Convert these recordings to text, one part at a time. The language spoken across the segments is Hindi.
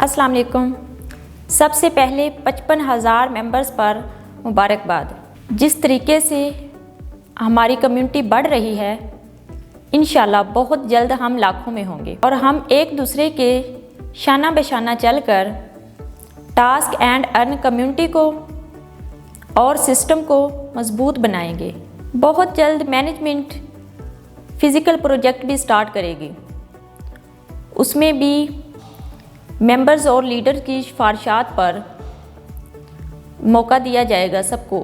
अस्सलाम वालेकुम। सबसे पहले 55,000 मेंबर्स पर मुबारकबाद। जिस तरीके से हमारी कम्युनिटी बढ़ रही है, इंशाल्लाह बहुत जल्द हम लाखों में होंगे और हम एक दूसरे के शाना बेशाना चलकर टास्क एंड अर्न कम्युनिटी को और सिस्टम को मजबूत बनाएंगे। बहुत जल्द मैनेजमेंट फ़िज़िकल प्रोजेक्ट भी स्टार्ट करेगी। उसमें भी मेंबर्स और लीडर की सिफारिशात पर मौका दिया जाएगा। सबको,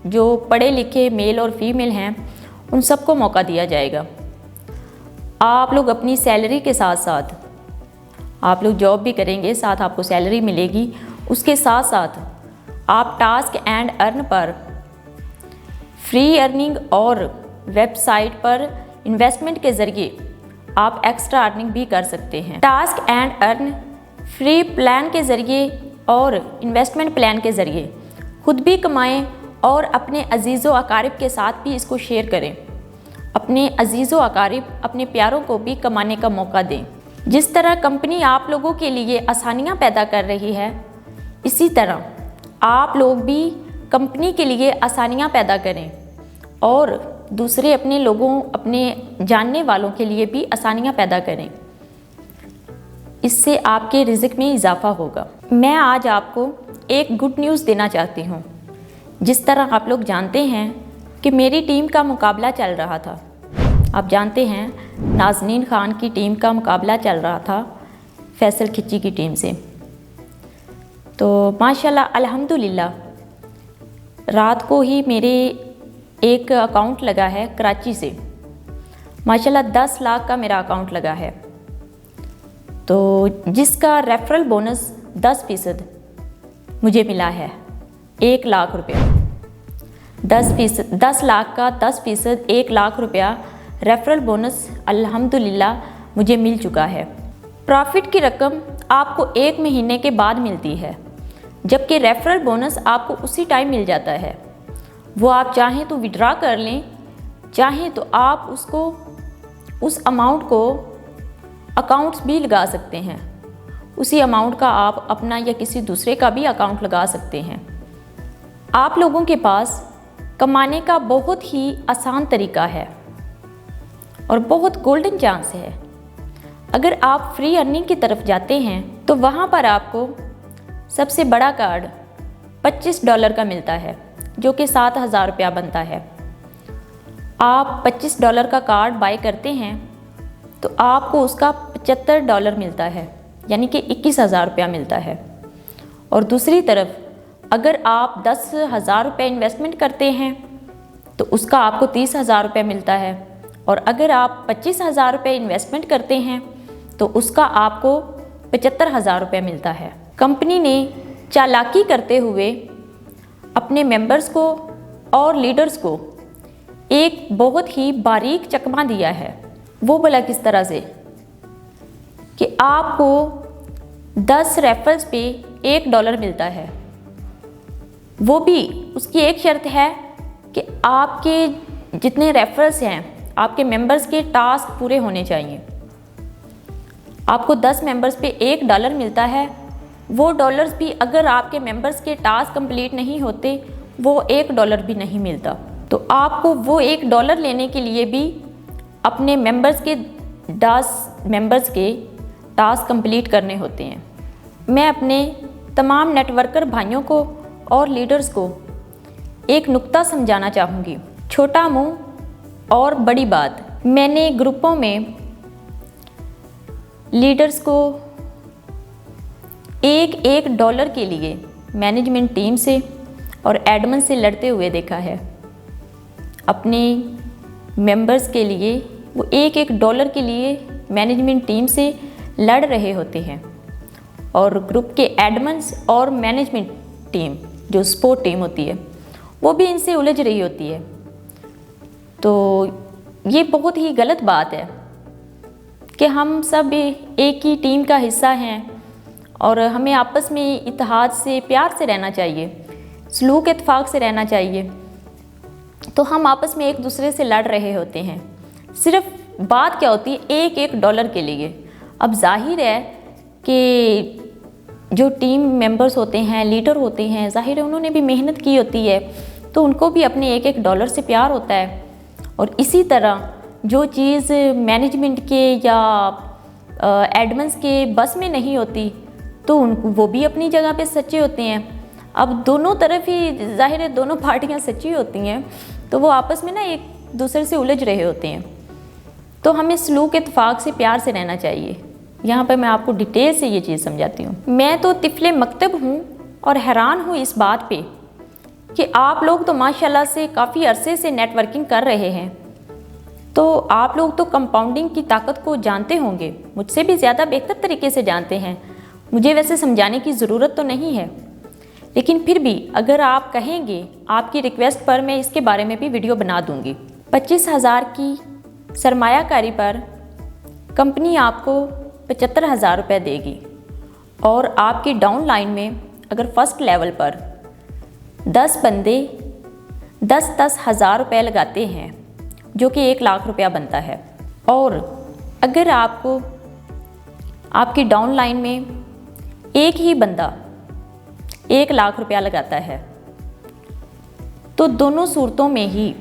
जो पढ़े लिखे मेल और फीमेल हैं, उन सबको मौका दिया जाएगा। आप लोग अपनी सैलरी के साथ साथ, आप लोग जॉब भी करेंगे, साथ आपको सैलरी मिलेगी। उसके साथ साथ आप टास्क एंड अर्न पर फ्री अर्निंग और वेबसाइट पर इन्वेस्टमेंट के ज़रिए आप एक्स्ट्रा अर्निंग भी कर सकते हैं। Task and earn free plan के ज़रिए और इन्वेस्टमेंट प्लान के ज़रिए खुद भी कमाएं और अपने अजीज़ व अकारिब के साथ भी इसको शेयर करें। अपने अजीज़ व अकारिब, अपने प्यारों को भी कमाने का मौका दें। जिस तरह कंपनी आप लोगों के लिए आसानियां पैदा कर रही है, इसी तरह आप लोग भी कंपनी के लिए आसानियां पैदा करें और दूसरे अपने लोगों, अपने जानने वालों के लिए भी आसानियां पैदा करें। इससे आपके रिज़्क में इजाफा होगा। मैं आज आपको एक गुड न्यूज़ देना चाहती हूँ। जिस तरह आप लोग जानते हैं कि मेरी टीम का मुकाबला चल रहा था, आप जानते हैं नाज़नीन ख़ान की टीम का मुकाबला चल रहा था फैसल खिच्ची की टीम से। तो माशाल्लाह अल्हम्दुलिल्लाह रात को ही मेरे एक अकाउंट लगा है कराची से। माशाल्लाह 10 लाख का मेरा अकाउंट लगा है, तो जिसका रेफरल बोनस 10% मुझे मिला है। 1 लाख रुपया, 10 लाख का 10%, 1 लाख रुपया रेफरल बोनस अल्हम्दुलिल्लाह मुझे मिल चुका है। प्रॉफिट की रकम आपको 1 महीने के बाद मिलती है, जबकि रेफरल बोनस आपको उसी टाइम मिल जाता है। वो आप चाहें तो विड्रा कर लें, चाहें तो आप उसको, उस अमाउंट को अकाउंट्स भी लगा सकते हैं। उसी अमाउंट का आप अपना या किसी दूसरे का भी अकाउंट लगा सकते हैं। आप लोगों के पास कमाने का बहुत ही आसान तरीका है और बहुत गोल्डन चांस है। अगर आप फ्री अर्निंग की तरफ जाते हैं तो वहाँ पर आपको सबसे बड़ा कार्ड $25 का मिलता है, जो कि 7,000 रुपया बनता है। आप $25 का कार्ड बाय करते हैं तो आपको उसका $75 मिलता है, यानी कि 21,000 रुपया मिलता है। और दूसरी तरफ अगर आप 10,000 रुपये इन्वेस्टमेंट करते हैं तो उसका आपको 30,000 रुपये मिलता है। और अगर आप 25,000 रुपये इन्वेस्टमेंट करते हैं तो उसका आपको 75,000 रुपये मिलता है। कंपनी ने चालाकी करते हुए अपने मेंबर्स को और लीडर्स को एक बहुत ही बारीक चकमा दिया है। वो बोला किस तरह से कि आपको 10 रेफरल्स पे $1 मिलता है। वो भी उसकी एक शर्त है कि आपके जितने रेफरल्स हैं, आपके मेंबर्स के टास्क पूरे होने चाहिए। आपको 10 मेंबर्स पे $1 मिलता है। वो डॉलर्स भी अगर आपके मेंबर्स के टास्क कंप्लीट नहीं होते, वो $1 भी नहीं मिलता। तो आपको वो $1 लेने के लिए भी अपने मेंबर्स के टास्क कंप्लीट करने होते हैं। मैं अपने तमाम नेटवर्कर भाइयों को और लीडर्स को एक नुक्ता समझाना चाहूँगी। छोटा मुंह और बड़ी बात। मैंने ग्रुपों में लीडर्स को $1 के लिए मैनेजमेंट टीम से और एडमिन से लड़ते हुए देखा है। अपने मेंबर्स के लिए वो $1 के लिए मैनेजमेंट टीम से लड़ रहे होते हैं और ग्रुप के एडमिन्स और मैनेजमेंट टीम, जो सपोर्ट टीम होती है, वो भी इनसे उलझ रही होती है। तो ये बहुत ही गलत बात है कि हम सब एक ही टीम का हिस्सा हैं और हमें आपस में इत्तेहाद से, प्यार से रहना चाहिए, सलूक इत्तेफाक से रहना चाहिए। तो हम आपस में एक दूसरे से लड़ रहे होते हैं। सिर्फ बात क्या होती है $1 के लिए। अब जाहिर है कि जो टीम मेंबर्स होते हैं, लीडर होते हैं, जाहिर है उन्होंने भी मेहनत की होती है, तो उनको भी अपने एक एक डॉलर से प्यार होता है। और इसी तरह जो चीज़ मैनेजमेंट के या एडमिन्स के बस में नहीं होती, तो वो भी अपनी जगह पे सच्चे होते हैं। अब दोनों तरफ ही जाहिर है दोनों पार्टियां सच्ची होती हैं, तो वो आपस में ना एक दूसरे से उलझ रहे होते हैं। तो हमें सलूक इत्तेफाक से प्यार से रहना चाहिए। यहाँ पर मैं आपको डिटेल से ये चीज़ समझाती हूँ। मैं तो तिफले मकतब हूँ और हैरान हूँ इस बात पे कि आप लोग तो माशाल्लाह से काफ़ी अरसे से नेटवर्किंग कर रहे हैं, तो आप लोग तो कंपाउंडिंग की ताकत को जानते होंगे, मुझसे भी ज़्यादा बेहतर तरीके से जानते हैं। मुझे वैसे समझाने की ज़रूरत तो नहीं है, लेकिन फिर भी अगर आप कहेंगे, आपकी रिक्वेस्ट पर मैं इसके बारे में भी वीडियो बना दूँगी। 25,000 की सरमायाकारी पर कंपनी आपको 75,000 रुपये देगी और आपकी डाउन लाइन में अगर फर्स्ट लेवल पर 10 बंदे 10-10 हज़ार रुपये लगाते हैं, जो कि 1 लाख रुपया बनता है, और अगर आपको आपकी डाउन लाइन में एक ही बंदा 1 लाख रुपया लगाता है, तो दोनों सूरतों में ही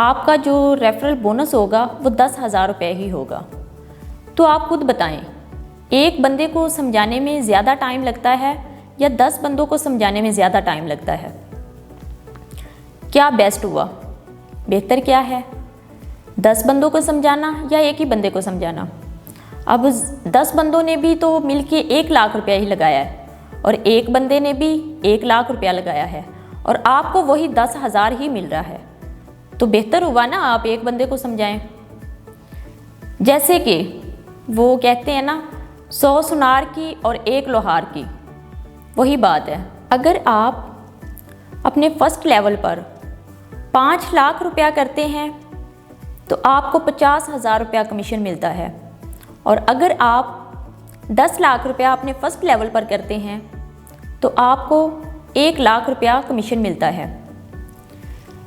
आपका जो रेफरल बोनस होगा वो 10,000 रुपये ही होगा। तो आप खुद बताएं, एक बंदे को समझाने में ज़्यादा टाइम लगता है या 10 बंदों को समझाने में ज़्यादा टाइम लगता है? क्या बेस्ट हुआ? बेहतर क्या है, 10 बंदों को समझाना या एक ही बंदे को समझाना? अब 10 बंदों ने भी तो मिलके 1 लाख रुपया ही लगाया है और एक बंदे ने भी 1 लाख रुपया लगाया है और आपको वही 10,000 ही मिल रहा है, तो बेहतर हुआ ना आप एक बंदे को समझाएं। जैसे कि वो कहते हैं ना, 100 सुनार की और 1 लोहार की, वही बात है। अगर आप अपने फर्स्ट लेवल पर 5 लाख रुपया करते हैं तो आपको 50,000 रुपया कमीशन मिलता है, और अगर आप 10 लाख रुपया अपने फर्स्ट लेवल पर करते हैं तो आपको 1 लाख रुपया कमीशन मिलता है।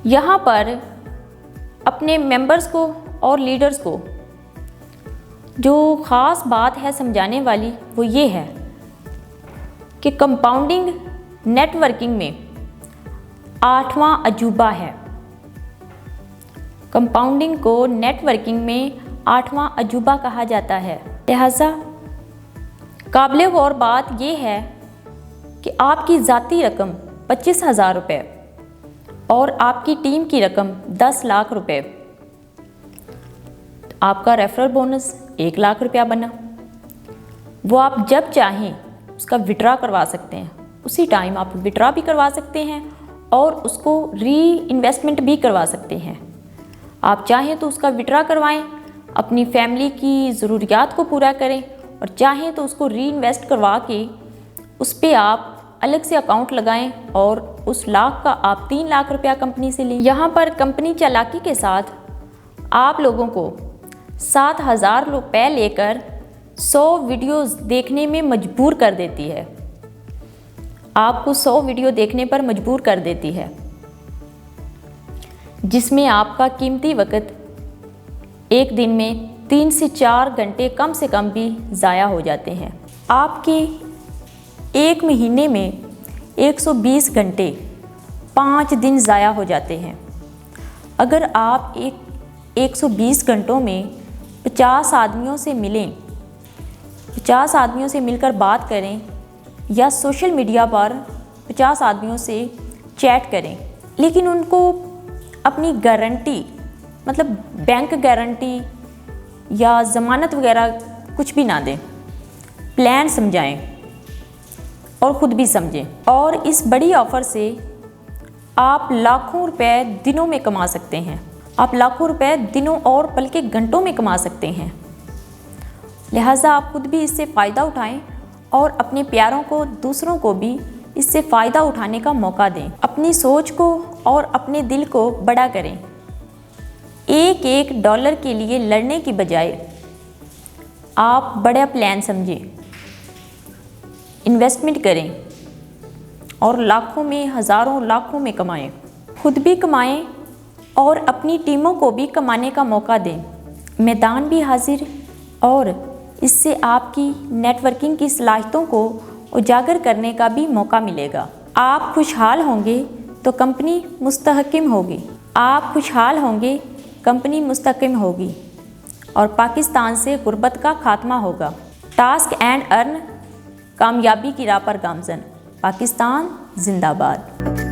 यहाँ पर अपने मेंबर्स को और लीडर्स को जो ख़ास बात है समझाने वाली, वो ये है कि कंपाउंडिंग नेटवर्किंग में 8वां अजूबा है। कंपाउंडिंग को नेटवर्किंग में 8वां अजूबा कहा जाता है। लिहाजा काबिल गौर बात यह है कि आपकी ज़ाती रकम 25,000 रुपये और आपकी टीम की रकम 10 लाख रुपये, आपका रेफरल बोनस 1 लाख रुपया बना। वो आप जब चाहें उसका विड्रा करवा सकते हैं, उसी टाइम आप विड्रा भी करवा सकते हैं और उसको री इन्वेस्टमेंट भी करवा सकते हैं। आप चाहें तो उसका विड्रा करवाएं, अपनी फैमिली की ज़रूरियात को पूरा करें, और चाहें तो उसको री इन्वेस्ट करवा के उस पर आप अलग से अकाउंट लगाएं और उस लाख का आप 3 लाख रुपया कंपनी से लें। यहाँ पर कंपनी चालाकी के साथ आप लोगों को 7,000 रुपये लेकर 100 वीडियोस देखने में मजबूर कर देती है। आपको 100 वीडियो देखने पर मजबूर कर देती है, जिसमें आपका कीमती वक़्त एक दिन में 3 से 4 घंटे कम से कम भी ज़ाया हो जाते हैं। आपके एक महीने में 120 घंटे 5 दिन ज़ाया हो जाते हैं। अगर आप 120 घंटों में 50 आदमियों से मिलें, 50 आदमियों से मिलकर बात करें या सोशल मीडिया पर 50 आदमियों से चैट करें, लेकिन उनको अपनी गारंटी, मतलब बैंक गारंटी या ज़मानत वगैरह कुछ भी ना दें, प्लान समझाएं और ख़ुद भी समझें। और इस बड़ी ऑफ़र से आप लाखों रुपए दिनों में कमा सकते हैं। आप लाखों रुपए दिनों और बल्कि घंटों में कमा सकते हैं। लिहाजा आप खुद भी इससे फ़ायदा उठाएं और अपने प्यारों को, दूसरों को भी इससे फ़ायदा उठाने का मौका दें। अपनी सोच को और अपने दिल को बड़ा करें। एक एक डॉलर के लिए लड़ने की बजाय आप बड़ा प्लान समझें, इन्वेस्टमेंट करें और लाखों में, हज़ारों लाखों में कमाएं। खुद भी कमाएं और अपनी टीमों को भी कमाने का मौका दें। मैदान भी हाजिर, और इससे आपकी नेटवर्किंग की सलाहियतों को उजागर करने का भी मौका मिलेगा। आप खुशहाल होंगे तो कंपनी मुस्तहकिम होगी। आप खुशहाल होंगे, कंपनी मुस्तहकिम होगी और पाकिस्तान से गुर्बत का खात्मा होगा। टास्क एंड अर्न, कामयाबी की राह पर गामजन। पाकिस्तान जिंदाबाद।